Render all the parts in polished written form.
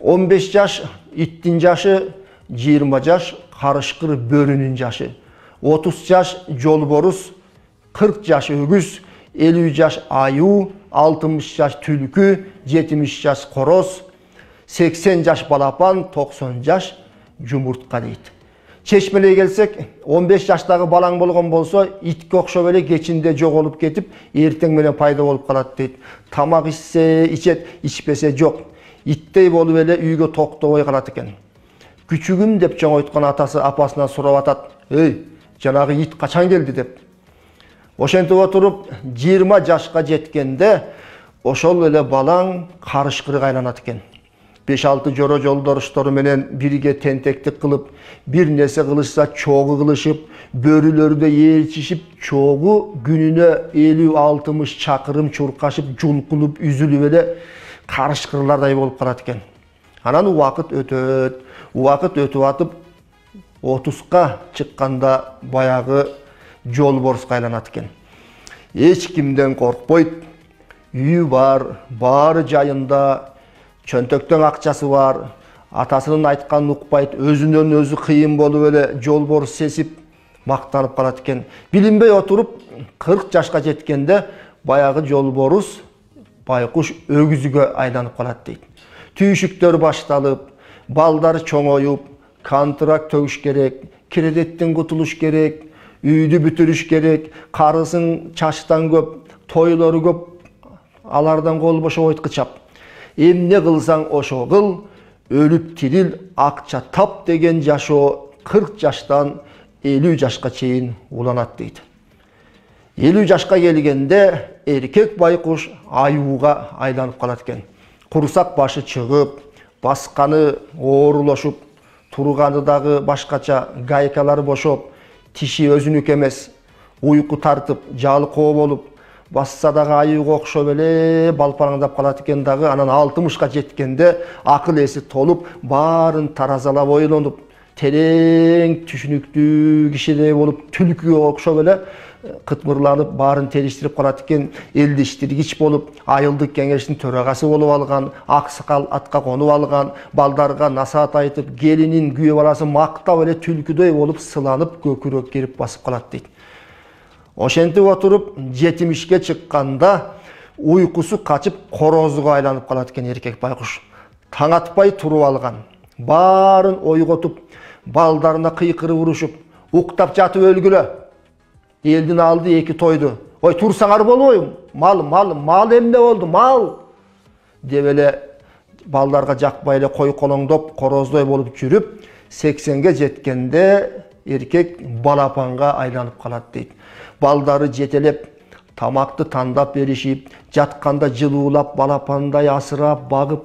15 yaş ittin jaşı, 20 yaş karışkır börünün jaşı, 30 yaş jolborus, 40 yaş ögüz, 50 yaş ayı, 60 yaş tülkü, 70 yaş koroz, 80 yaş balapan, 90 yaş jumurtka deydi. Çeşmele'ye gelsek, 15 yaştagı balaң bolgon bolsa, itke okşop ele geçinde jok olup ketip, erteң menen payda bolup kalat deydi. Tamak içse içet, içpese jok. İttey bolup ele үйgө токтобой калат экен. Küçügüm dep joң oytkon atası apasынан сурап атат. "Ey, жанагы ит качан келди?" деп. Ошентип отуруп 20 жашка жеткенде ошол эле балаң карышкырга айланат экен. 5-6 жора жолдоштору менен бирге тентектик кылып, бир нерсе кылышса чогу кылышып, бөрүлөрдө ээрчишип, чогу күнүнө 50-60 чакырым чуркашып, жулкунуп, үзүлүп эле карышкырлардай болуп калат экен. Анан убакыт өтүп атып 30га чыкканда баягы жолборско айланат экен. Эч кимден коркпойт. Үйү бар, баары жайында, чөнтөктөн акчасы бар, атасынын айтканын укпайт, өзүнөн өзү кыйын болуп эле жолборс сесип мактанып калат экен. Билинбей отуруп 40 жашка жеткенде баягы жолборус байкуш өгүзгө айланып калат дейт. Түйшүктөр башталып, балдар чоңоюп, контракт төгүш керек, кредиттен кутулуш керек, үйдү бүтүрүш керек, карысын чачтан көп, тойлору көп, алардан кол бошобойт кычап. Эмне кылсаң ошо кыл, өлүп тирил, акча тап деген жашоо 40 жаштан 50 жашка чейин уланат дейт. 50 жашка келгенде эркек байкуш аюуга айланып калат экен. Курсак башы чыгып, басканы оорулошуп, турганы дагы башкача, гайкалары бошоп, тиши өзүнүк эмес, уйку тартып, жалкоо болуп, басса дагы аюуга окшоп эле балпараңдап калат экен дагы. Анан 60га жеткенде акыл эси толуп, баарын таразалап ойлонуп, терең түшүнүктүү кишидей болуп, түлкүгө окшоп эле кытмырланып, баарын териштирип калат экен. Элди иштиргич болуп, айылдык кеңештин төрагасы болуп алган, аксакал атка конуп алган, балдарга насаат айтып, келинин күйөө баласын мактап эле түлкүдөй болуп сыланып, көкүрөк кирип басып калат дейт. Ошентип отуруп 70ге чыкканда уйкусу качып, корозго айланып калат экен эркек байкуш. Таң атпай туруп алган, баарын ойготуп, балдарына кыйкырып урушуп, уктап жатып өлгүлө. Элдин алды 2 тойду. Ой, турсаңар болбойбу? Мал эмне болду? Мал! Деп эле балдарга жакпай эле кой колоңдоп, короздой болуп жүрүп, 80ге жеткенде эркек балапанга айланып калат дейт. Балдары жетелеп, тамакты тандап беришип, жатканда жылуулап, балапандай асырап, багып,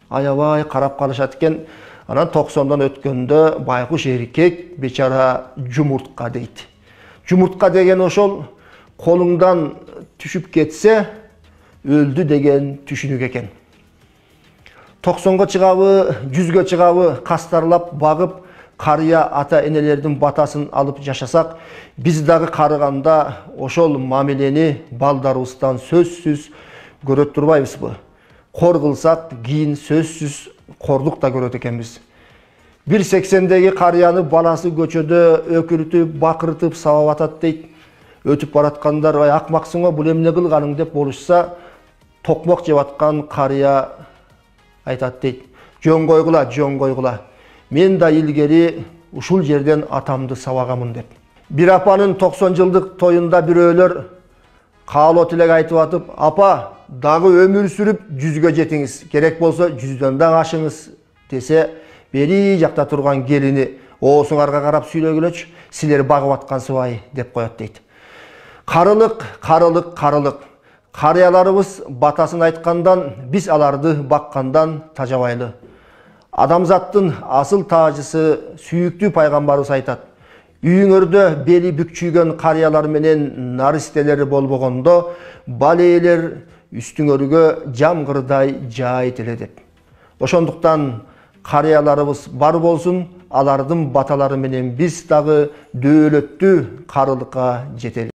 аябай карап калышат экен. Анан 90дан өткөндө байкуш эркек бечара жумуртка дейт. Жумуртка деген ошол колуңдан түшүп кетсе, өлдү деген түшүнүк экен. 90га чыгабы, 100ге чыгабы кастарлап, багып, карыя ата-энелердин батасын алып жашасак, биз дагы карыганда ошол мамилени балдарыбыздан сөзсүз көрөт турбайбызбы? Кор кылсак, кийин сөзсүз кордук да көрөт экенбиз. 1.80-деги карыяны баласы көчөдө өкүрүтүп, бакыртып сабап атат дейт. Өтүп бараткандар, "Ай, акмаксың го, бул эмне кылганың?" деп болушса, токмок жеп аткан карыя айтат дейт. "Жөн койгула. Мен да илгери ушул жерден атамды сабагамын" деп. Бир апанын 90 жылдык тоюнда бирөөлөр каалоо тилек айтып атып, "Апа, дагы өмүр сүрүп 100ге жетиңиз, керек болсо 100дөн да ашыңыз" десе, бери жакта турган келини оосуңарга карап сүйлөгүлөчү, "Силер багып аткансыбай" деп коет дейт. Карылык. Карыяларыбыз батасын айткандан, биз аларды баккандан тажабайлы. Адамзаттын асыл таажысы сүйүктүү пайгамбарыбыз айтат: "Үйүңөрдө бели бүкчүйгөн карыялар менен наристелери болбогондо, бал ээлер үстүңөргө жамгырдай жайыт эле" деп. Ошондуктан карыяларыбыз бар болсун, алардын баталары менен биз дагы дөөлөттүү карылыкка жетели.